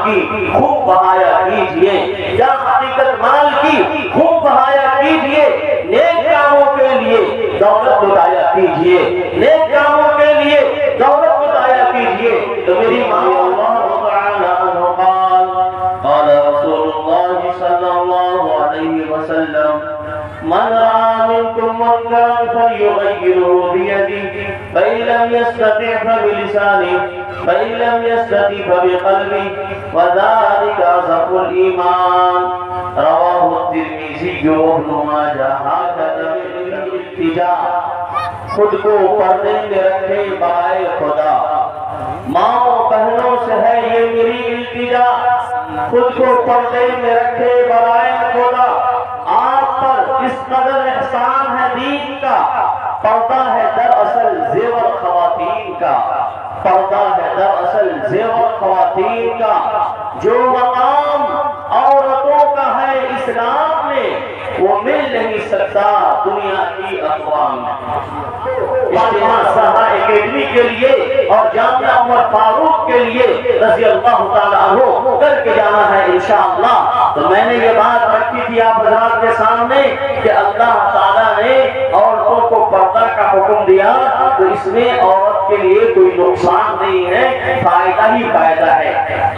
کی خوب بہایا کیجئے، یا حقیقت مال کی خوب بہایا کیجئے، نیک کاموں کے لیے دولت لٹایا کیجئے، نیک کاموں کے لیے دولت لٹایا کیجئے۔ تو میری ماں اللہ تعالی عنہ قال رسول اللہ صلی اللہ علیہ وسلم من رأى منكم منكرا فليغيره بيده فإن لم يستطع فبلسانه فإن لم يستطع فبقلبه وذلك أضعف الإيمان رواه الترمذي وابن ماجہ۔ هكذا الالتجاء، خود کو پردے میں رکھے برائے خدا۔ ماں بہنوں سے ہے یہ میری التجا، خود کو پردے میں رکھے برائے خدا۔ آپ پر اس قدر احسان ہے دین کا، پردہ ہے دراصل زیور خواتین کا، پردہ ہے دراصل زیور خواتین کا۔ جو مقام عورتوں کا ہے اسلام میں وہ مل نہیں سکتا دنیا کی اقوام میں۔ اجتماع سہا اکیڈمی کے لیے اور جامعہ عمر فاروق کے لیے رضی اللہ تعالیٰ عنہ کر کے جانا ہے انشاءاللہ۔ تو میں نے یہ بات رکھی تھی آپ حضرات کے سامنے کہ اللہ تعالیٰ نے عورتوں کو پردہ کا حکم دیا تو اس میں عورت کے لیے کوئی نقصان نہیں ہے، فائدہ ہی فائدہ ہے۔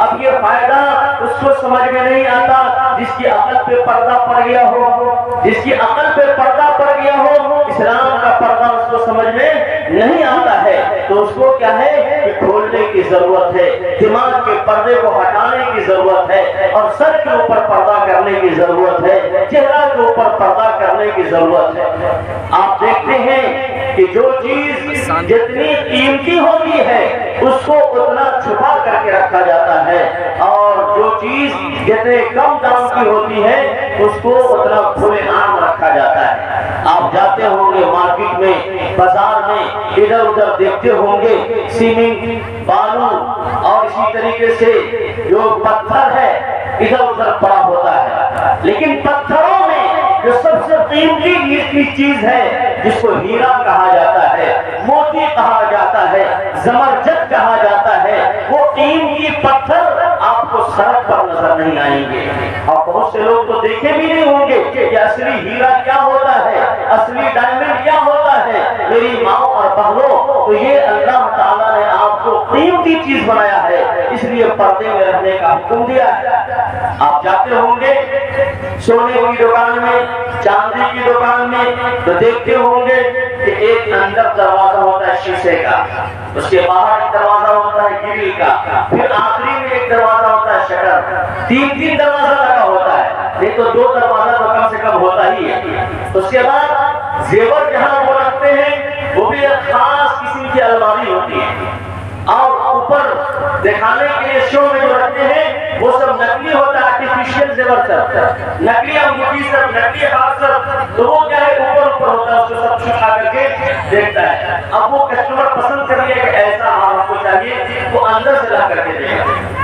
اب یہ فائدہ اس کو سمجھ میں نہیں آتا جس کی عقل پہ پردہ پڑ گیا ہو، جس کی عقل پہ پردہ پڑ گیا ہو، اسلام کا پردہ اس کو سمجھ میں نہیں آتا ہے تو اس کو کیا ہے کہ کھولنے کی ضرورت ہے، دماغ کے پردے کو ہٹانے کی ضرورت ہے، اور سر کے اوپر پردہ کرنے کی ضرورت ہے، چہرہ کے اوپر پردہ کرنے کی ضرورت ہے۔ آپ دیکھتے ہیں کہ جو چیز جتنی قیمتی ہوتی ہے اس کو اتنا چھپا کر کے رکھا جاتا ہے، اور جو چیز جتنے کم دام کی ہوتی ہے اس کو اتنا کھلے عام رکھا جاتا ہے۔ آپ جاتے ہوں گے مارکیٹ میں، بازار میں، ادھر ادھر دیکھتے ہوں گے سیمنٹ، بالو اور اسی طریقے سے جو پتھر ہے ادھر ادھر پڑا ہوتا ہے، لیکن پتھروں میں جو سب سے قیمتی چیز ہے جس کو ہیرا کہا جاتا ہے، موتی کہا جاتا ہے، زمرجد کہا جاتا ہے، وہ قیمتی پتھر آپ کو سڑک پر نظر نہیں آئیں گے، اور بہت سے لوگ تو دیکھے بھی نہیں ہوں گے کہ اصلی ہیرا کیا ہوتا ہے، اصلی ڈائمنڈ کیا ہوتا ہے۔ میری ماں اور بہنوں، تو یہ اللہ تعالیٰ نے آپ کو قیمتی چیز بنایا ہے، اس لیے پردے میں رہنے کا حکم دیا ہے۔ آپ جاتے ہوں گے سونے کی دکان میں، چاندی کی دکان میں، تو دیکھتے ہوں گے کہ ایک اندر دروازہ ہوتا ہے شیشے کا، اس کے باہر ایک دروازہ ہوتا ہے گرل کا، پھر آخری میں ایک دروازہ ہوتا ہے شٹر، تین دروازہ لگا ہوتا ہے، نہیں تو دو دروازہ تو کم سے کم ہوتا ہی ہے۔ اس کے بعد زیور جہاں وہ رکھتے ہیں وہ بھی ایک خاص قسم کی الماری ہوتی ہے، اور اوپر دکھانے کے لیے شو میں جو رکھتے ہیں وہ سب نقلی ہوتا ہے، آرٹیفیشل زیور سب، نقلی انگوٹھی سب، نقلی ہاتھ سب، تو وہ کیا ہے اوپر ہوتا ہے، اس کو سب چھپا کر کے دیکھتا ہے۔ اب وہ کسٹمر پسند کر لیا کہ ایسا آپ کو چاہیے، وہ اندر سے لا کر کے دیکھتا ہے،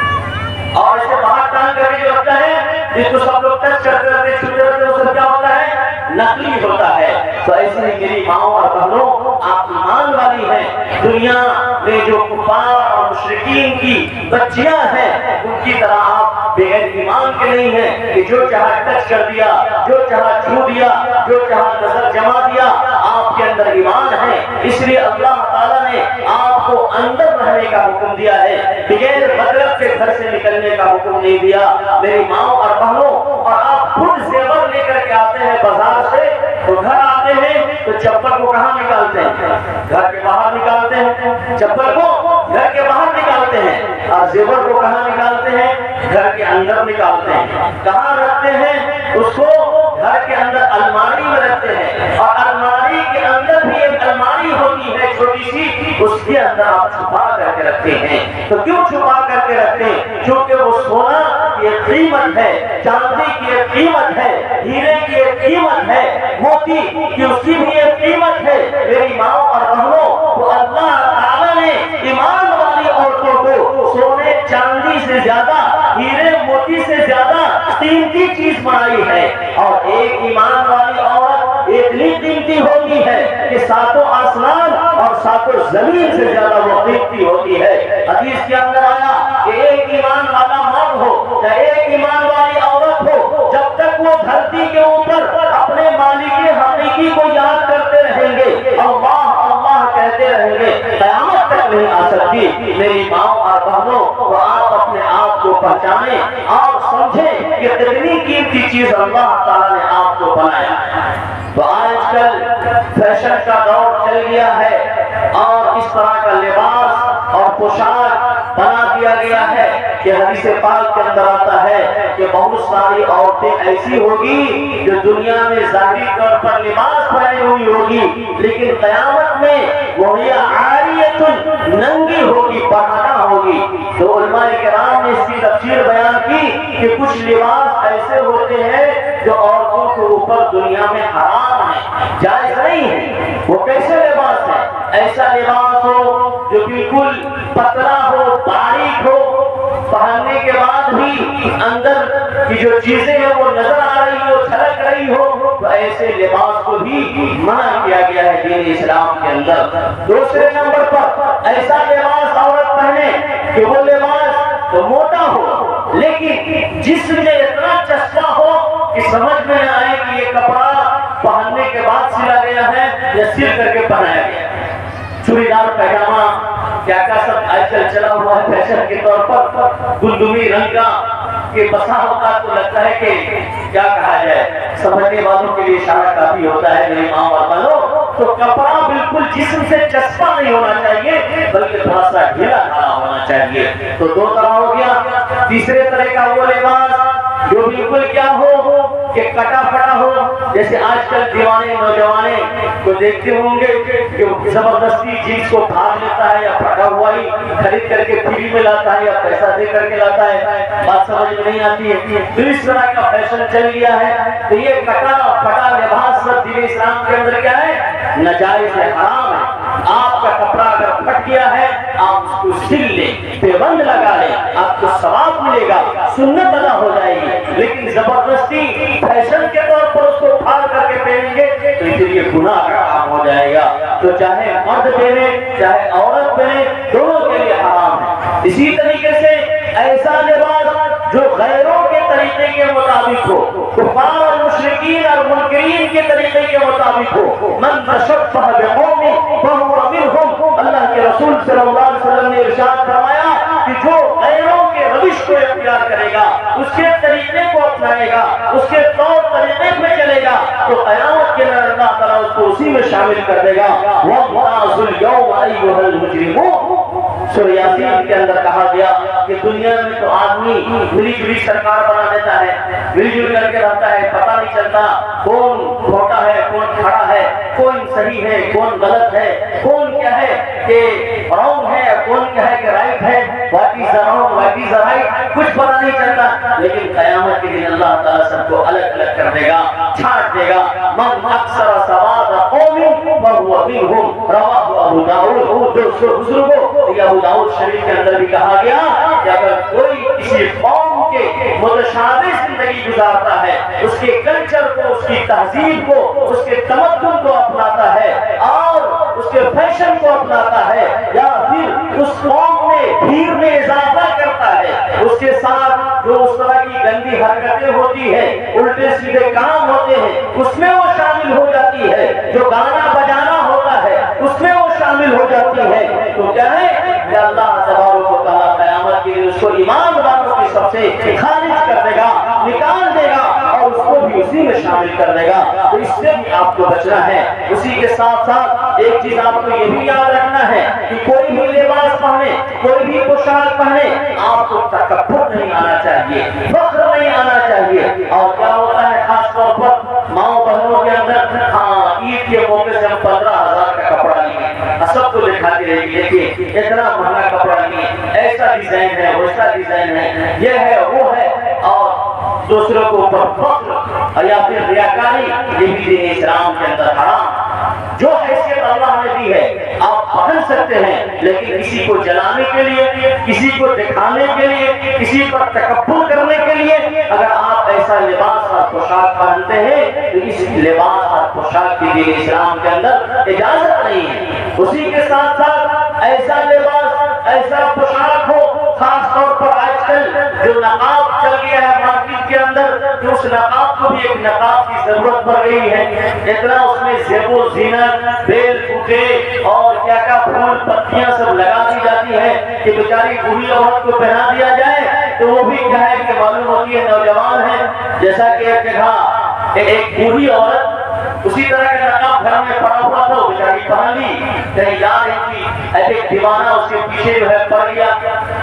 اور اس کے باہر ٹانگ کر کے جو رکھتا ہے جس کو سب لوگ ٹچ کرتے رہتے ہیں، چھوٹے رہتے ہیں، وہ سب کیا ہوتا ہے؟ نقلی ہوتا ہے۔ تو ایسے ہی میری ماؤں اور بہنوں، آپ ایمان والی ہیں، دنیا میں جو کفار اور مشرکین کی بچیاں ہیں ان کی طرح آپ بغیر ایمان کے نہیں ہیں کہ جو چاہا ٹچ کر دیا، جو چاہا چھو دیا، جو چاہا نظر جما دیا۔ آپ کے اندر ایمان ہے، اس لیے اللہ تعالیٰ نے آپ کو اندر رہنے کا حکم دیا ہے، بغیر مطلب کے گھر سے نکلنے کا حکم نہیں دیا۔ میری ماؤں اور بہنوں، اور آپ خود زیور لے کر کے آتے ہیں بازار سے، تو گھر آتے ہیں تو چپل کو کہاں نکالتے ہیں؟ گھر کے باہر نکالتے ہیں، چپل کو گھر کے باہر نکالتے ہیں، اور زیور کو کہاں نکالتے ہیں؟ گھر کے اندر نکالتے ہیں۔ کہاں رکھتے ہیں اس کو؟ گھر کے اندر الماری میں رکھتے ہیں، اور الماری کے اندر بھی ایک الماری ہوتی ہے چھوٹی سی، اس کے اندر آپ چھپا کر کے رکھتے ہیں۔ تو کیوں چھپا کر کے رکھتے ہیں؟ کیونکہ وہ سونا کی ایک قیمت ہے، چاندی کی ایک قیمت ہے، ہیرے کی ایک قیمت ہے، موتی کی اس کی بھی ایک قیمت ہے۔ میری ماں اور بہنوں، تو اللہ تعالیٰ نے ایمان والی عورتوں کو سونے چاندی سے زیادہ، ہیرے موتی سے زیادہ قیمتی چیز بنائی ہے، اور ایک ایمان والی عورت اتنی قیمتی ہوتی ہے کہ ساتوں آسمان اور ساتوں زمین سے زیادہ وہ قیمتی ہوتی ہے۔ حدیث کے اندر آیا کہ ایک ایمان والا مرد میری ماں اور بہنوں، تو آپ اپنے آپ کو پہچانیں اور سمجھیں کہ کتنی قیمتی چیز اللہ تعالیٰ نے آپ کو بنایا ہے۔ تو آج کل فیشن کا دور چل گیا ہے اور اس طرح کا لباس اور پوشاک بنا دیا گیا ہے کہ حدیث پاک کے اندر آتا ہے کہ بہت ساری عورتیں ایسی ہوگی جو دنیا میں ظاہری طور پر لباس پہنے ہوئی ہوگی، لیکن قیامت میں وہ عاریۃ ننگی ہوگی، پہنا ہوگی۔ تو علماء کرام نے اس کی تفسیر بیان کی کہ کچھ لباس ایسے ہوتے ہیں جو عورتوں کے اوپر دنیا میں حرام ہے، جائز نہیں ہے۔ وہ کیسے لباس ہے؟ ایسا لباس ہو جو بالکل پتلا ہو، باریک ہو، پہننے کے بعد بھی اندر کی جو چیزیں ہیں وہ نظر آ رہی ہو، چھلک رہی ہو، تو ایسے لباس کو بھی منع کیا گیا ہے دین اسلام کے اندر۔ دوسرے نمبر پر ایسا لباس عورت پہنے کہ وہ لباس تو موٹا ہو لیکن جسم میں اتنا چسپا ہو کہ سمجھ میں نہ آئے کہ یہ کپڑا پہننے کے بعد سلا گیا ہے یا سل کر کے پہنایا گیا ہے۔ چوڑی دار پیجامہ کیا کیا سب آج کل چلا ہوا ہے فیشن کے طور پر، گلدمی رنگ کا کہ بسا ہوتا تو لگتا ہے کہ کیا کہا جائے، سمجھنے والوں کے لیے اشارہ کافی ہوتا ہے میری ماں اور بہنوں۔ تو کپڑا بالکل جسم سے چسپا نہیں ہونا چاہیے بلکہ تھوڑا سا ڈھیلا ڈھالا ہونا چاہیے۔ تو دو طرح ہو گیا۔ تیسرے طرح کا وہ لباس جو بالکل کیا ہو کہ کٹا پھٹا ہو، جیسے آج کل دیوانے نوجوانے کو دیکھتے ہوں گے کہ زبردستی جینس کو پھاڑ لیتا ہے یا پھٹا ہوا ہی خرید کر کے فری میں لاتا ہے یا پیسہ دے کر کے لاتا ہے، بات سمجھ میں نہیں آتی ہے۔ تو اس طرح کا فیشن چل گیا ہے۔ تو یہ کٹا پھٹا لباس سب دین اسلام کے اندر کیا ہے؟ ناجائز ہے، حرام ہے۔ آپ کا کپڑا اگر پھٹ گیا ہے آپ اس کو سل لیں، پیبند لگا لیں، آپ کو ثواب ملے گا، سنت ادا ہو جائے گی۔ لیکن زبردستی فیشن کے طور پر اس کو پھاڑ کر کے پہنیں گے تو اس لیے گناہ کا کام ہو جائے گا۔ تو چاہے مرد پہنے چاہے عورت پہنے، دونوں کے لیے حرام ہے۔ اسی طریقے سے ایسا لباس جو غیروں کے طریقے کے مطابق ہو، کفار اور مشرکین اور منکرین کے طریقے کے مطابق ہو، من تشبہ بقوم فہو منہم، اللہ کے رسول صلی اللہ علیہ وسلم نے ارشاد فرمایا کہ جو غیروں کے روش کو اختیار کرے گا، اس کے طریقے کو اپنائے گا، اس کے طور طریقے پہ چلے گا، تو قیامت کے دن اللہ تعالیٰ اس کو اسی میں شامل کر دے گا۔ وَامْتَازُوا الْيَوْمَ أَيُّهَا الْمُجْرِمُونَ، سورہ یاسین کے اندر کہا گیا کہ دنیا میں تو آدمی ملی جلی سرکار بنا دیتا ہے، مل جل کر کے رہتا ہے، پتہ نہیں چلتا کون کھوٹا ہے کون کھڑا ہے، کون صحیح ہے کون غلط ہے، کون کیا ہے کہ رانگ ہے کون کیا ہے کہ رائٹ ہے، what is wrong what is right, کچھ پتہ نہیں چلتا۔ لیکن قیامت کے دن اللہ تعالیٰ سب کو الگ الگ کر دے گا، چھانٹ دے گا۔ من اکثر سواد قوم فهو منهم، رواہ ابو داؤد۔ بزرگوں یہ ابو داؤد شریف کے اندر بھی کہا گیا کہ اگر کوئی کسی قوم کے متشابہ زندگی گزارتا ہے، اس کے کلچر کو، اس کی تہذیب کو، اس کے تمدن کو اپناتا ہے اور اس کے فیشن کو اپناتا ہے، یا پھر اس قوم میں بھیڑ میں اضافہ کرتا ہے، اس کے ساتھ جو اس طرح کی گندی حرکتیں ہوتی ہیں، الٹے سیدھے کام ہوتے ہیں، اس میں وہ شامل ہو جاتی ہے، جو گانا بجانا ہوتا ہے اس میں وہ شامل ہو جاتی ہے، تو کیا ہے کہ اللہ تبارک و تعالیٰ قیامت کے دن اس کو ایمان والوں کی سب سے خارج کر دے گا، نکال دے گا اور اس کو بھی اسی میں شامل کر دے گا۔ تو اس سے بھی آپ کو بچنا ہے۔ اسی کے ساتھ ساتھ ایک چیز آپ کو یہ بھی یاد رکھنا ہے کہ کوئی بھی لباس پہنے، کوئی بھی پوشاک پہنے، آپ کو تکبر نہیں آنا چاہیے، فخر نہیں آنا چاہیے۔ اور کیا ہوتا ہے خاص طور پر ماؤں بہنوں کے اندر، ہاں عید کے موقع سے ہم 15,000 کا کپڑا لیے، سب کو دکھاتی رہے گی، دیکھیے اتنا مہنگا کپڑا لیے، ایسا ڈیزائن ہے ویسا ڈیزائن ہے، یہ ہے وہ ہے، اور دوسروں کو اوپر فخر یا پھر ریاکاری، یہ بھی دین اسلام کے اندر حرام۔ جو حیثیت اللہ نے دی ہے آپ پہن سکتے ہیں، لیکن کسی کو جلانے کے لیے، کسی کو دکھانے کے لیے، کسی پر تکبر کرنے کے لیے اگر آپ ایسا لباس اور پوشاک پہنتے ہیں تو اس لباس اور پوشاک کی دین اسلام کے اندر اجازت نہیں ہے۔ اسی کے ساتھ ساتھ ایسا لباس ایسا پوشاک ہو، خاص طور پر آج کل جو نقاب چل گیا ہے مارکیٹ کے اندر، تو اس نقاب کو بھی ایک نقاب کی ضرورت پڑ گئی ہے، اتنا اس میں زیب و زینت، بیل بوٹے اور کیا کیا پھول پتیاں سب لگا دی جاتی ہیں کہ بیچاری بوڑھی عورت کو پہنا دیا جائے تو وہ بھی کیا ہے کہ معلوم ہوتی ہے نوجوان ہے. جیسا کہ ایک جگہ ایک بوڑھی عورت اسی طرح کا نقاب گھر میں پڑا ہوا تھا, بیچاری پہن لی, کہیں جا رہی تھی, ایک دیوانہ اس کے پیچھے جو ہے پڑ گیا,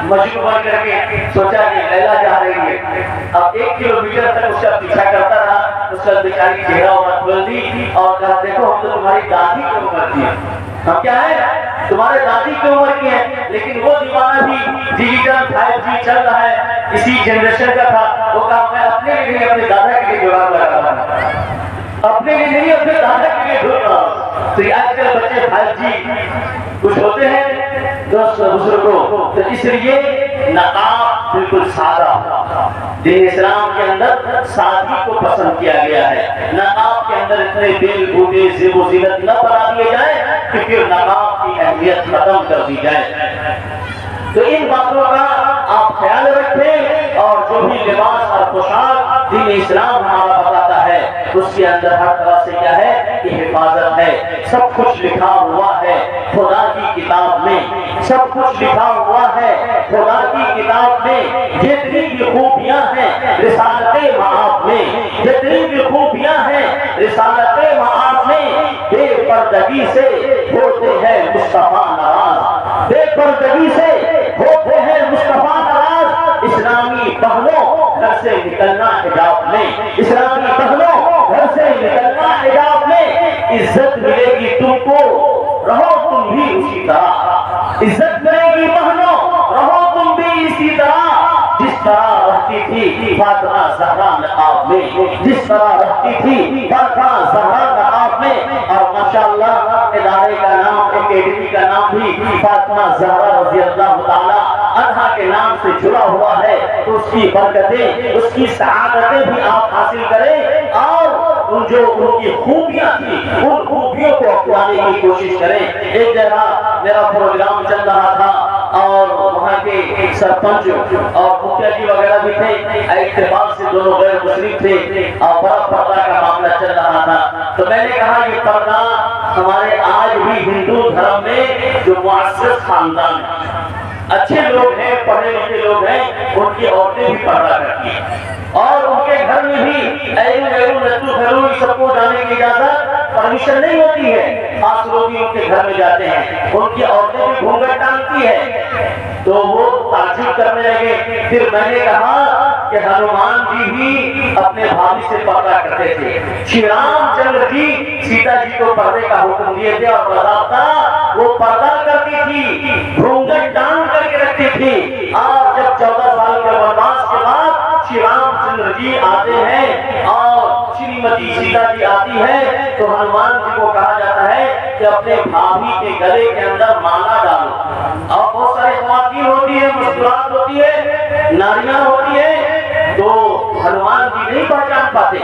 مجنون بن کر کے سوچا کہ لیلا جا رہی ہے. اب 1 کلومیٹر تک اس کا پیچھا کرتا رہا, اس کا بیچاری چہرہ عورت بول دی اور کہا دیکھو ہم تو تمہاری دادی کی عمر کی ہیں, ہم کیا ہے تمہارے دادی کی عمر کی ہیں. لیکن وہ دیوانہ بھی ڈیجیٹل 5G چل رہا ہے, اسی جنریشن کا تھا, وہ کہا میں اپنے لیے اپنے دادا کے لیے جواب لگا رہا ہوں, اپنے لیے نہیں اپنے دادا کے لیے ڈھونڈ رہا ہوں. تو آج کل بچے 5G کچھ ہوتے ہیں دوست بزرگوں, تو اس لیے نقاب بالکل سادہ, دین اسلام کے اندر سادگی کو پسند کیا گیا ہے. نقاب کے اندر اتنے بیل بوٹے زیب و زینت نہ بنا دیے جائیں کہ پھر نقاب کی اہمیت ختم کر دی جائے. تو ان باتوں کا آپ خیال رکھیں, اور جو بھی لباس اور پوشاک دین اسلام ہمارا بتاتا ہے اس کے اندر ہر طرح سے کیا ہے کہ حفاظت ہے. سب کچھ لکھا ہوا ہے خدا کی کتاب میں, سب کچھ لکھا ہوا ہے خدا کی کتاب میں. جتنی بھی خوبیاں ہیں رسالت معاف میں, جتنی بھی خوبیاں ہیں رسالت معاف میں, بے پردگی سے ہوتے ہیں مصطفیٰ ناراض, بے پردگی سے ہوتے ہیں مصطفیٰ ناراض. اسلامی بہنوں گھر سے نکلنا حجاب میں, اسلامی بہنوں گھر سے نکلنا حجاب میں. عزت ملے گی تم کو, رہو تم بھی اسی طرح. عزت ملے گی بہنوں, رہو تم بھی اسی طرح جس طرح رہتی تھی فاطمہ زہرا نقاب میں, جس طرح رہتی تھی فاطمہ زہرا نقاب میں. اور ماشاءاللہ ادارے کا نام, اکیڈمی کا نام بھی فاطمہ زہرا رضی اللہ تعالی عنہا کے نام سے جڑا ہوا ہے. تو اس کی برکتیں, اس کی سعادتیں بھی آپ حاصل کریں, اور ان جو ان کی خوبیاں تھی ان خوبیوں کو اپنانے کی کوشش کریں. ایک جگہ میرا پروگرام چل رہا تھا اور وہاں کے سرپنچ اور مکھیا جی وغیرہ بھی تھے, اتفاق سے دونوں غیر مسلم تھے اور بڑا پردہ کا معاملہ چل رہا تھا. تو میں نے کہا یہ پردہ ہمارے آج بھی ہندو دھرم میں جو معزز خاندان اچھے لوگ ہیں, پڑھے لکھے لوگ ہیں, ان کی عورتیں بھی پردہ کرتی ہیں, اور ان کے گھر میں بھی ایرو نتو گھروں سب کو جانے کی اجازت پرمیشن نہیں ہوتی ہے. خاص لوگ بھی ان کے گھر میں جاتے ہیں, ان کی عورتیں بھی گھونگھٹ ٹانگتی ہے. تو وہ تعجب کرنے لگے. پھر میں نے کہا کہ ہنومان جی بھی اپنے بھابھی سے پردہ کرتے تھے, شری رام چندر جی سیتا جی کو پردے کا حکم دیے تھے, اور باضابطہ وہ پردہ کرتی تھی, گھونگھٹ ٹانگ کر کے رکھتی تھی. اور جب 14 سال کے ونواس کے بعد شری رام چندر جی آتے ہیں اور شریمتی سیتا جی آتی ہے, تو ہنومان جی کو کہا جاتا ہے کہ اپنے بھابھی کے گلے کے اندر مالا ڈالو. اور بہت ساری خواتین ہوتی ہے, مسکرات ہوتی ہے, ناریاں ہوتی ہے, تو ہنومان جی نہیں پہچان پاتے.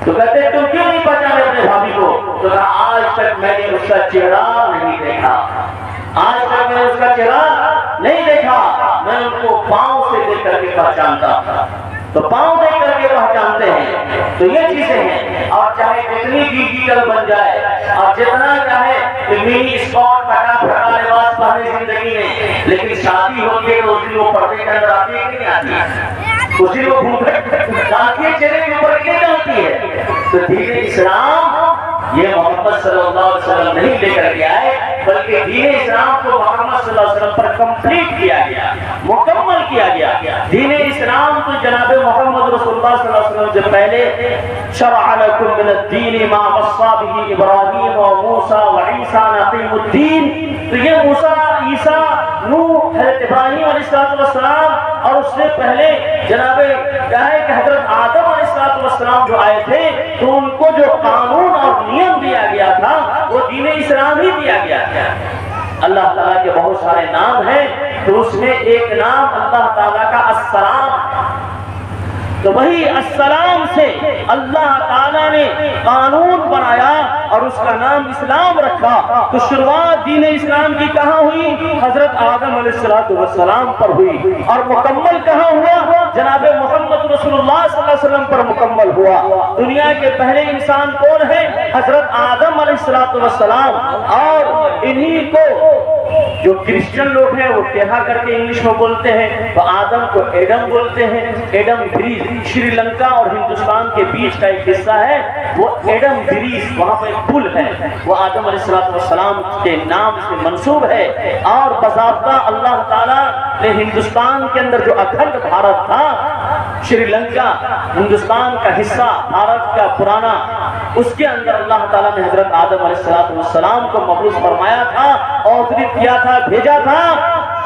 تو کہتے تم کیوں نہیں پہچانے اپنے بھابھی کو؟ تو کہا آج تک میں نے اس کا چہرہ نہیں دیکھا, آج تک میں نے اس کا چہرہ نہیں دیکھا, میں ان کو پاؤں سے دیکھ کر کے پہچانتا تھا. تو پاؤں دیکھ کر کے پہچانتے ہیں. تو یہ چیزیں ہیں, اور چاہے جتنی ڈیجیٹل بن جائے اور جتنا چاہے منی اسکارٹ پھٹا پھٹا لباس پہنے زندگی میں, لیکن شادی ہوتی ہے تو اس دن وہ پردے کے اندر آتی ہے کہ نہیں آتی, اس دن وہ گھونگھٹ ڈالتی ہے چہرے کے اوپر نہیں ڈالتی ہے. تو دین اسلام یہ محمد صلی اللہ علیہ وسلم نہیں لے کر کے آئے, بلکہ دین اسلام کو محمد صلی اللہ علیہ وسلم پر کمپلیٹ کیا گیا, مکمل کیا گیا. دین اسلام تو جناب محمد رسول اللہ صلی اللہ علیہ وسلم سے پہلے شرع لکم من الدین ما وصى به ابراہیم وموسیٰ وعیسیٰ ان اقیموا الدین. تو یہ موسیٰ, عیسیٰ, نوح, حضرت ابراہیم علیہ السلام, اور اس سے پہلے جناب کیا ہے کہ حضرت آدم علیہ السلام جو آئے تھے, تو ان کو جو قانون اور نیم دیا گیا تھا وہ دین اسلام ہی دیا گیا تھا. اللہ تعالیٰ کے بہت سارے نام ہیں, تو اس میں ایک نام اللہ تعالیٰ کا السلام. تو وہی السلام سے اللہ تعالیٰ نے قانون بنایا اور اس کا نام اسلام رکھا. تو شروعات دین اسلام کی کہاں ہوئی؟ حضرت آدم علیہ السلام پر ہوئی, اور مکمل کہاں ہوا؟ جناب محمد رسول اللہ صلی اللہ علیہ وسلم پر مکمل ہوا۔ دنیا کے پہلے انسان کون ہے؟ حضرت آدم علیہ السلام، اور انہی کو جو کرسچن لوگ ہیں وہ کہا کر کے انگلش میں بولتے ہیں، تو آدم کو ایڈم بولتے ہیں۔ ایڈم گریس شری لنکا اور ہندوستان کے بیچ کا ایک حصہ ہے، وہ ایڈم گریس، وہاں پہ ایک پل ہے، وہ آدم علیہ السلام کے نام سے منسوب ہے۔ اور باضابطہ اللہ تعالیٰ نے ہندوستان کے اندر جو اکھنڈ بھارت تھا، شری لنکا ہندوستان کا حصہ بھارت کا پرانا، اس کے اندر اللہ تعالیٰ نے حضرت آدم علیہ السلام کو مبعوث فرمایا تھا، اوترت کیا تھا، بھیجا تھا۔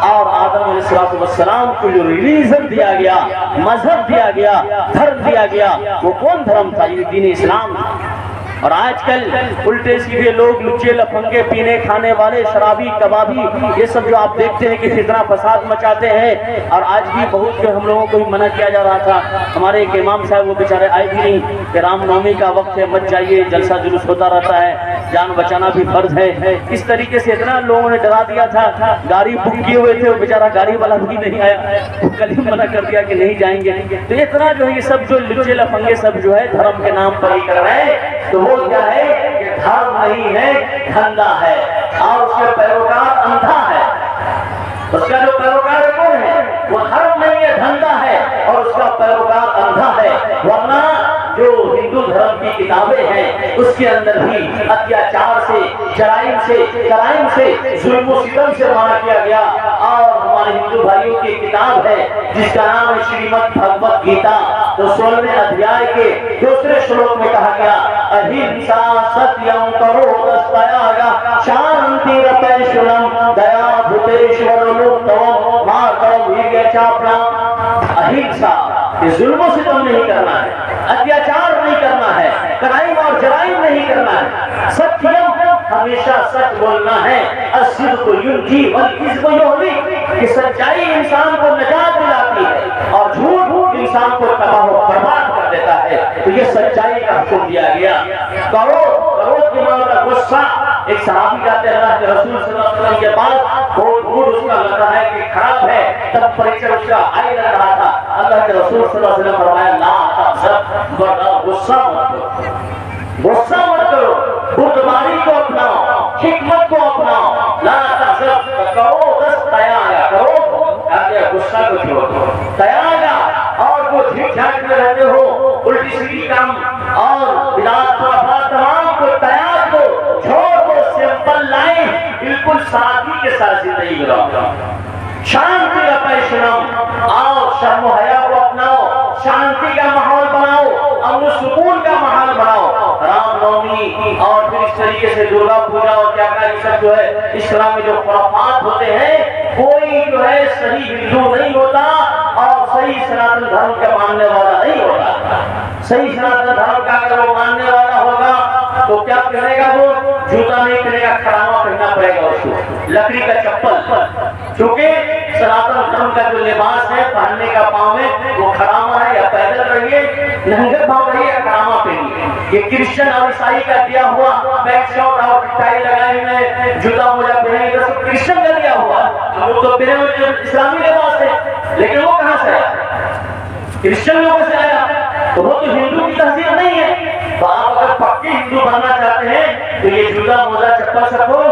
اور آدم علیہ السلام کو جو ریلیجن دیا گیا، مذہب دیا گیا، دھرم دیا گیا، وہ کون دھرم تھا؟ یہ دین اسلام تھا۔ اور آج کل الٹے سیدھے لوگ، لچے لفنگے، پینے کھانے والے، شرابی کبابی، یہ سب جو آپ دیکھتے ہیں کہ فتنہ فساد مچاتے ہیں۔ اور آج بھی بہت جو ہم لوگوں کو منع کیا جا رہا تھا، ہمارے ایک امام صاحب وہ بیچارے آئے بھی نہیں کہ رام نومی کا وقت ہے، مت جائیے، جلسہ جلوس ہوتا رہتا ہے، جان بچانا بھی فرض ہے۔ اس طریقے سے اتنا لوگوں نے ڈرا دیا تھا، گاڑی بک کیے ہوئے تھے، وہ بیچارہ گاڑی والا بھی نہیں آیا، وہ کل ہی منع کر دیا کہ نہیں جائیں گے۔ تو اتنا جو ہے یہ سب جو لچے لفنگے سب جو ہے دھرم کے نام پر ہی کر رہے ہیں، تو وہ کیا ہے کہ دھرم نہیں ہے، دھندا ہے، اور اس کے پیروکار اندھا ہے۔ اس کا جو پیروکار کون ہے؟ وہ دھرم نہیں ہے، دھندا ہے، اور اس کا پیروکار اندھا ہے۔ ورنہ جو ہندو دھرم کی کتابیں ہیں اس کے اندر بھی اتیاچار سے، جرائم سے، کرائم سے، ظلم و ستم سے منع کیا گیا۔ اور ہمارے ہندو بھائیوں کی کتاب ہے جس کا نام ہے شریمد بھگوت گیتا، تو 16ویں ادھیائے کے دوسرے شلوک میں کہا گیا، اہمسا ستیم کروتستیاگا شانتی رپیشورم دیا بھوتیشورلوکتوم مارتم ویریہ چاپرام۔ اہمسا، یہ ظلم و ستم نہیں کرنا ہے، اتیاچار نہیں کرنا ہے، کرائم اور جرائم نہیں کرنا ہے، ستیم ہمیشہ سچ بولنا ہے، الصدق ینجی والکذب یہلک، کہ سچائی انسان کو نجات دلاتی ہے اور جھوٹ انسان کو تباہ و برباد کر دیتا ہے۔ تو یہ سچائی کا حکم دیا گیا۔ کرود کے معنی کا غصہ، ایک صحابی کہتے ہیں اللہ کے رسول صلی اللہ علیہ وسلم کے پاس موڈ اس کا لگ رہا ہے کہ خراب ہے، تب پریشر اس کا آئی لگ رہا تھا، اللہ کے رسول صلی اللہ علیہ وسلم فرمایا لا تحزن، غصہ مت کرو، غصہ مت کرو، بردباری کو اپناؤ، حکمت کو اپناؤ، لا تحزن، کرو دست تیاگا، کرو غصہ کو چھوڑو، تیاگا، اور وہ جھک جھاک میں رہتے ہو، الٹی سیدھی کام اور بدعات خرافات تمام کو تیاگ دو، چھوڑ دو، سمپل لائف، بالکل سادگی کے ساتھ زندگی گزارو، شانتی کا پیشنم، آؤ شرم و حیا کو اپناؤ، شانتی کا ماحول بناؤ، امن و سکون کا ماحول بناؤ۔ رام نومی اور پھر اس طریقے سے درگا پوجا اور کیا کیا یہ سب جو ہے اسلام میں جو خرافات ہوتے ہیں، کوئی جو ہے صحیح ہندو نہیں ہوتا اور صحیح سناتن دھرم کا ماننے والا نہیں ہوتا۔ صحیح سناتن دھرم کا اگر وہ ماننے والا ہوگا تو کیا پہنے گا؟ وہ جوتا نہیں پہنے گا، کھڑاوا پہننا پڑے گا اس کو، لکڑی کا چپل، کیونکہ سناتن دھرم کا جو لباس ہے پہننے کا پاؤں میں وہ کھڑاوا ہے، یا پیدل رہیے، ننگے پاؤں رہیے یا کھڑاوا پہنیے۔ یہ کرسچن اور عیسائی کا دیا ہوا بیک شاٹ اور ٹائی لگائے ہوئے، جوتا موجہ پہنے یہ سب کرسچن کا دیا ہوا، وہ تو پہنے ہوئے اسلامی لباس ہے، لیکن وہ کہاں سے آیا؟ کرسچن لوگوں سے آیا، تو وہ تو ہندو کی تہذیب نہیں ہے۔ تو آپ اگر پکی ہندو بننا چاہتے ہیں تو یہ جوتا موزہ چپل سب کو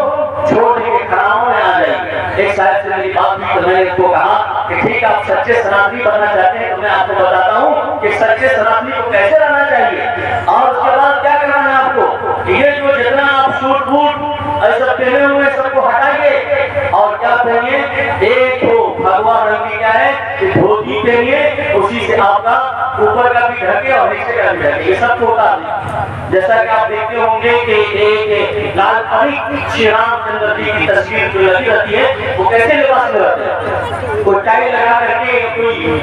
چھوڑ کے کھڑاؤں میں آ جائیے۔ ایک صاحب سے میری بات ہوئی تو میں نے اس کو کہا کہ ٹھیک آپ سچے سناتنی بننا چاہتے ہیں تو میں آپ کو بتاتا ہوں کہ سچے سناتنی کو کیسے رہنا چاہیے، اور اس کے بعد کیا کرنا ہے آپ کو۔ یہ جو جتنا آپ سوٹ بوٹ ایسا پہنے ہوئے سب کو ہٹائیے اور کیا پہنیے، ایک تو بھگوا رنگ کی کیا ہے کہ دھوتی پہنیے، اسی سے آپ کا اوپر کا بھی ڈھکے اور نیچے کا بھی ڈھکے، یہ سب کو اتار دیں۔ جیسا کہ آپ دیکھتے ہوں گے کہ ایک لال پری شری رام چندر جی کی تصویر جو لگی رہتی ہے وہ کیسے لباس میں رہتے ہیں، کوئی ٹائی لگا کر کے، کوئی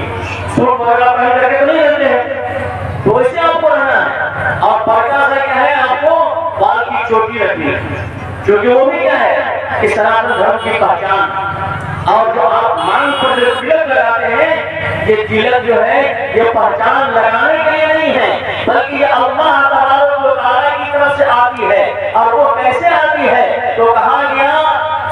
سوٹ وغیرہ پہن کر کے تو نہیں رہتے ہیں، تو ویسے آپ کو رہنا ہے۔ اور پردہ سے کیا ہے، آپ کو بال کی چوٹی رکھنی ہے، کیونکہ وہ بھی کیا ہے کہ سناتن دھرم کی پہچان۔ اور جو آپ مانگ پر جو تلک لگاتے ہیں، یہ تلک جو ہے یہ پہچان لگانے کے لیے نہیں ہے، بلکہ یہ اللہ تبارک و تعالیٰ کی طرف سے آتی ہے۔ اور وہ کیسے آتی ہے تو کہا گیا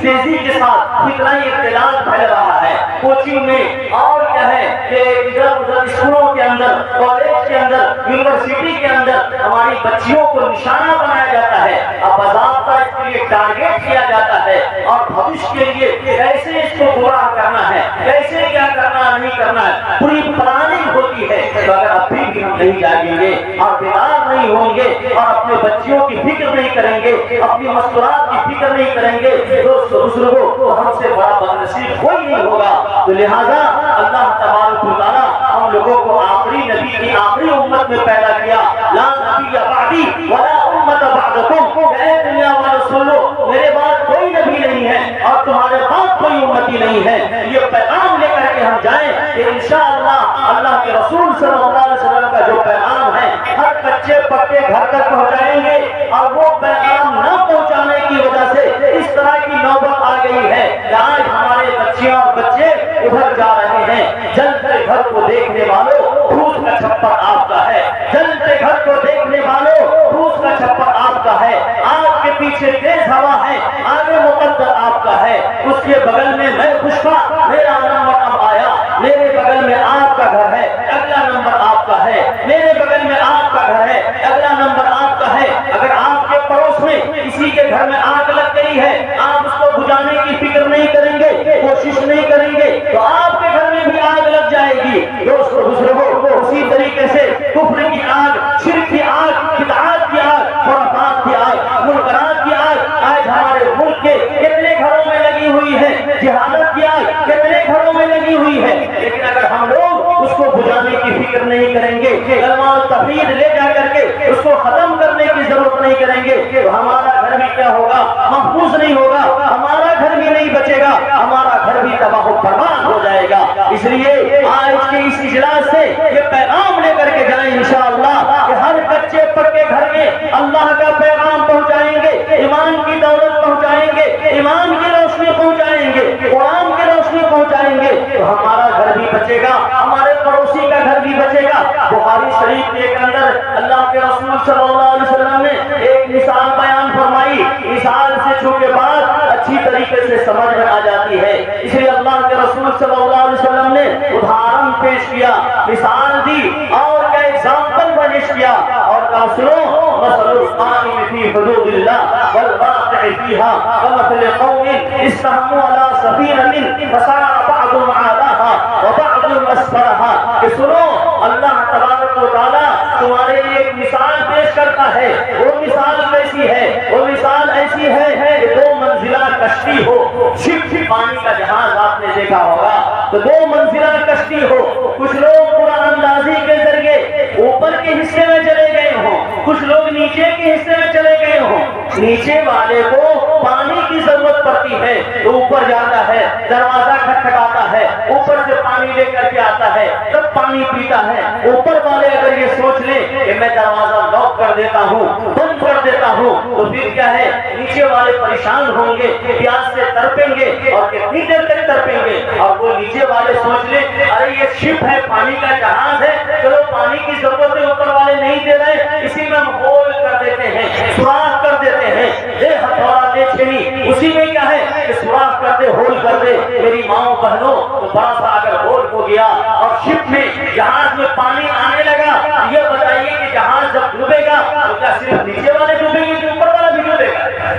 تیزی کے ساتھ فتنہ ابتلاء پھیل رہا ہے کوچنگ میں، اور کیا ہے کہ ادھر ادھر اسکولوں کے اندر، کالج کے اندر، یونیورسٹی کے اندر ہماری بچیوں کو نشانہ بنایا جاتا ہے، اب باضابطہ اس کے لیے ٹارگیٹ کیا جاتا ہے، اور بھوشیہ کے لیے کیسے اس کو گمراہ کرنا ہے، کیسے کیا کرنا نہیں کرنا ہے، پوری پلاننگ ہوتی ہے۔ تو اگر ابھی بھی ہم نہیں جاگیں گے اور بیدار نہیں ہوں گے اور اپنے بچیوں کی فکر نہیں کریں گے، اپنی مستورات کی فکر نہیں کریں گے، دوستو بزرگوں، تو ہم سے بڑا بدنصیب کوئی نہیں ہوگا۔ تو لہذا اللہ تبارک و تعالیٰ ہم لوگوں کو آخری نبی کی آخری امت میں پیدا کیا، لا نبی بعدی ولا امت بعدکم، اے دنیا والو سن لو، میرے بعد کوئی نبی نہیں ہے اور تمہارے بعد کوئی امتی نہیں ہے۔ یہ پیغام لے کر کے ہم جائیں کہ انشاءاللہ اللہ کے رسول صلی اللہ علیہ وسلم کا جو پیغام ہے ہر کچے پکے گھر تک پہنچائیں گے، اور وہ پیغام نہ پہنچانے کی وجہ سے اس طرح کی نوبت آ گئی ہے کہ آج ہمارے بچیاں اور بچے ادھر جا رہے ہیں۔ جلتے گھر کو دیکھنے والوں پھوس کا چھپر آپ کا ہے، جلتے گھر کو دیکھنے والوں پھوس کا چھپر آپ کا ہے، آپ کے پیچھے تیز ہوا ہے، آگے مقدر آپ کا ہے، اس کے بغل میں میں خوشبا، میرا نمبر اب آیا، میرے بغل میں آپ کا گھر ہے، اگلا نمبر آپ کا ہے، میرے بغل میں آپ کا گھر ہے، اگلا نمبر آپ کا ہے۔ اگر آپ کے پڑوس میں کسی کے گھر میں آگ لگ گئی ہے، آپ اس کو بجھانے کی فکر نہیں کریں گے، کوشش نہیں کریں گے، تو آپ کے گھر میں بھی آگ لگ جائے گی۔ دوستو بزرگوں، اسی طریقے سے کفر کی آگ، شرک کی آگ، بدعات کی آگ، خرافات کی آگ، منکرات کی آگ آج ہمارے ملک کے کتنے گھروں میں لگی ہوئی ہے، جہالت کی آگ کتنے گھروں میں لگی ہوئی ہے، لیکن اگر ہم لوگ اس کو بجھانے کی فکر نہیں کریں گے، کلمہ و توحید لے جا کر کے اس کو ختم کرنے کی ضرورت نہیں کریں گے، تو ہمارا گھر بھی کیا ہوگا، محفوظ نہیں ہوگا، ہمارا گھر بھی نہیں بچے گا، ہمارا گھر بھی تباہ و برباد ہو جائے گا۔ اس لیے آج کے اس اجلاس سے یہ پیغام لے کر کے جائیں انشاءاللہ کہ ہر کچے پکے گھر میں اللہ کا پیغام پہنچائیں گے، ایمان کی دولت پہنچائیں گے، ایمان کی روشنی پہنچائیں گے، قرآن کی روشنی پہنچائیں گے، تو ہمارا گھر بھی بچے گا، ہمارے پڑوسی کا گھر بھی بچے گا۔ بخاری شریف کے اندر اللہ کے رسول صلی اللہ علیہ وسلم نے ایک مثال بیان فرمائی، مثال سے چونکہ بات اچھی طریقے سے سمجھ میں آ جاتی ہے، اس لیے اللہ کے رسول صلی اللہ علیہ وسلم نے ادھارن پیش کیا، مثال دی اور کا ایگزامپل پیش کیا، اور کہا سنو، مثل القائم فی حدود اللہ والواقع فیہا کمثل قوم استہموا علی سفینۃ فسار بعضهم اعلاها وبعضهم اسفلها، کہ سنو اللہ تبارک و تعالیٰ تمہارے لیے ایک مثال پیش کرتا ہے، وہ مثال کیسی ہے، وہ مثال ایسی ہے کہ دو منزلہ کشتی ہو، شپ پانی کا جہاز آپ نے دیکھا ہوگا، تو دو منزلہ کشتی ہو، کچھ لوگ قرآن اندازی کے ذریعے اوپر کے حصے میں چلے گئے ہوں، کچھ لوگ نیچے کے حصے میں چلے گئے ہوں، نیچے والے کو پانی کی ضرورت پڑتی ہے تو اوپر جاتا ہے، دروازہ کھٹکھٹاتا ہے، اوپر سے پانی لے کر کے آتا ہے، تب پانی پیتا ہے۔ اوپر والے اگر یہ سوچ لیں کہ میں دروازہ لاک کر دیتا ہوں، بند کر دیتا ہوں، تو پھر کیا ہے، نیچے والے پریشان ہوں گے، پیاس سے تڑپیں گے، اور کتنی دیر تک تڑپیں گے، اور وہ نیچے والے سوچ لیں ارے یہ شپ ہے، پانی کا جہاز ہے، چلو پانی کی ضرورت ہے، اوپر والے نہیں دے رہے، اسی میں ہم ہول کر دیتے ہیں، سوراخ کر دیتے ہیں، دے ہتھوڑا دے چھینی، اسی میں کیا ہے کہ سوراخ کر دے، ہول کر دے۔ میری ماؤں بہنوں، تو بڑا سا اگر ہول ہو گیا اور شپ میں، جہاز میں پانی آنے لگا، یہ بتائیے کہ جہاز جب ڈوبے گا تو کیا صرف نیچے والے ڈوبیں گے کہ اوپر والا بھی ڈوبے گا؟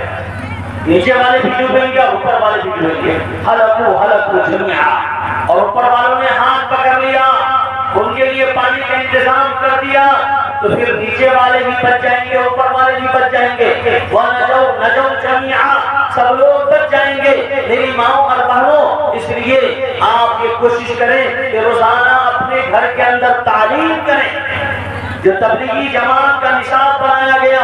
نیچے والے بھی ڈوبیں گے اور اوپر والے بھی ڈوبیں گے۔ ہلکوا جميعا، اور اوپر والوں نے ہاتھ پکڑ لیا، ان کے لیے پانی کا انتظام کر دیا، تو پھر نیچے والے بھی بچ جائیں گے، اوپر والے بھی بچ جائیں گے۔ وَنَجَوْا جَمِيعًا، سب لوگ بچ جائیں گے۔ میری ماؤں اور بہنوں، اس لیے آپ یہ کوشش کریں کہ روزانہ اپنے گھر کے اندر تعلیم کریں۔ جو تبلیغی جماعت کا نصاب بنایا گیا،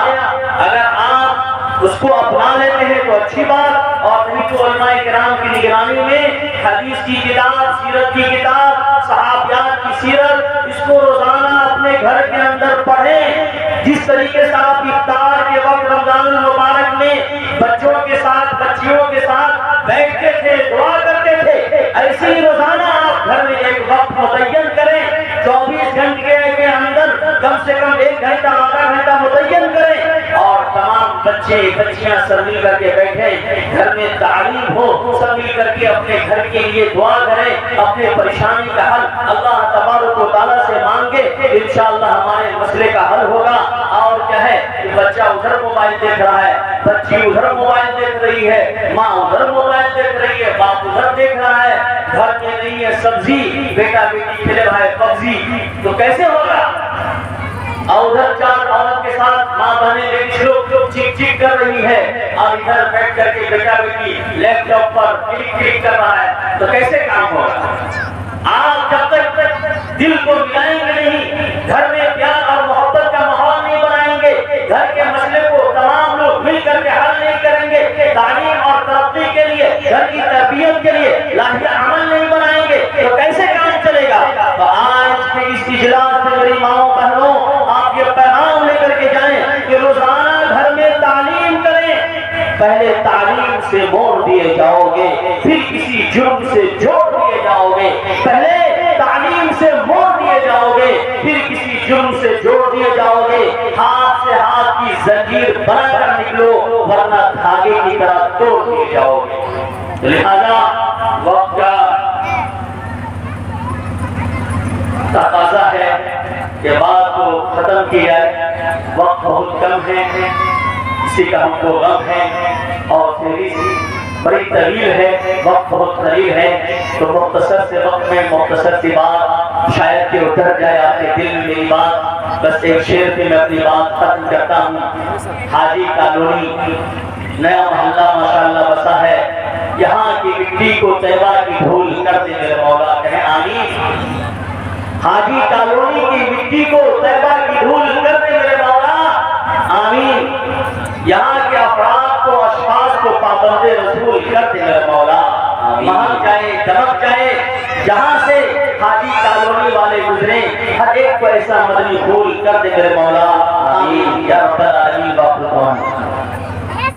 اگر آپ اس کو اپنا لیتے ہیں تو اچھی بات، اور نہیں تو علماء کرام کی نگرانی میں حدیث کی کتاب، سیرت کی کتاب، صحابیات کی سیرت، اس کو روزانہ اپنے گھر کے اندر پڑھیں۔ جس طریقے سے آپ افطار کے وقت رمضان المبارک میں بچوں کے ساتھ، بچیوں کے ساتھ بیٹھتے تھے، دعا کرتے تھے، ایسے ہی روزانہ آپ گھر میں ایک وقت متعین کریں، 24 گھنٹے کے اندر کم سے کم 1 گھنٹہ، آدھا گھنٹہ متعین کریں، اور تمام بچے بچے بچیاں سب مل کر کے بیٹھے، گھر میں تعلیم ہو، سب مل کر کے اپنے گھر کے لیے دعا کریں، اپنے پریشانی کا حل اللہ تبارک و تعالیٰ سے مانگے، انشاءاللہ ہمارے مسئلے کا حل ہوگا۔ اور کیا ہے کہ بچہ ادھر موبائل دیکھ رہا ہے، بچی ادھر موبائل دیکھ رہی ہے، ماں ادھر موبائل دیکھ رہی ہے، باپ ادھر دیکھ رہا ہے، گھر میں نہیں ہے سبزی، بیٹا بیٹی کھیل رہا ہے پبجی، تو کیسے ہوگا؟ اور ادھر چار عورت کے ساتھ ماں بہنیں لیڈیز لوگ چیک چیک کر رہی ہے، اور ادھر بیٹھ کر کے بیٹا بیٹی لیپ ٹاپ پر کلک کلک کر رہا ہے، تو کیسے کام ہوگا؟ آپ جب تک دل کو ملائیں گے نہیں، گھر میں پیار اور محبت کا ماحول نہیں بنائیں گے، گھر کے مسئلے کو تمام لوگ مل کر کے حل نہیں کریں گے، تعلیم اور ترقی کے لیے، گھر کی تربیت کے لیے لاہیہ عمل نہیں بنائیں گے، تو کیسے کام چلے گا؟ تو آج کے اس اجلاس سے میری ماؤں بہنوں، آپ یہ پیغام لے کر کے جائیں کہ روزانہ گھر میں تعلیم کریں۔ پہلے تعلیم سے موڑ دیے جاؤ گے، پھر کسی جرم سے جوڑ دیے جاؤ گے، پہلے تعلیم سے موڑ دیے جاؤ گے، پھر کسی جرم سے جوڑ دیے جاؤ گے، ہاتھ سے ہاتھ کی زنجیر بنا کر نکلو، ورنہ دھاگے کی طرح توڑ دیے جاؤ گے۔ لہذا وقت کا تقاضا ہے کہ بات کو ختم کیا ہے، وقت بہت کم ہے، اسی کا ہم کو غم ہے، اور فہرست بڑی طویل ہے، وقت بہت قلیل ہے، تو مختصر سے وقت میں مختصر سی بات شاید کہ اتر جائے آپ کے دل میں میری بات، بس ایک شعر پہ میں اپنی بات ختم کرتا ہوں۔ حاجی کالونی نیا محلہ ماشاءاللہ بسا ہے، یہاں کی مٹی کو طیبہ کی دھول کر دے میرے مولا، کہیں آمین۔ حاجی کالونی کی مٹی کو طیبہ کی دھول کر دے میرے مولا، آمین۔ یہاں کے افراد کو اشخاص کو پابند رسول کر دے میرے مولا، مہک جائے دمک جائے، جہاں سے حاجی کالونی والے گزرے ہر ایک کو ایسا مدنی پھول کر دے میرے مولا، آمین یا رب العالمین۔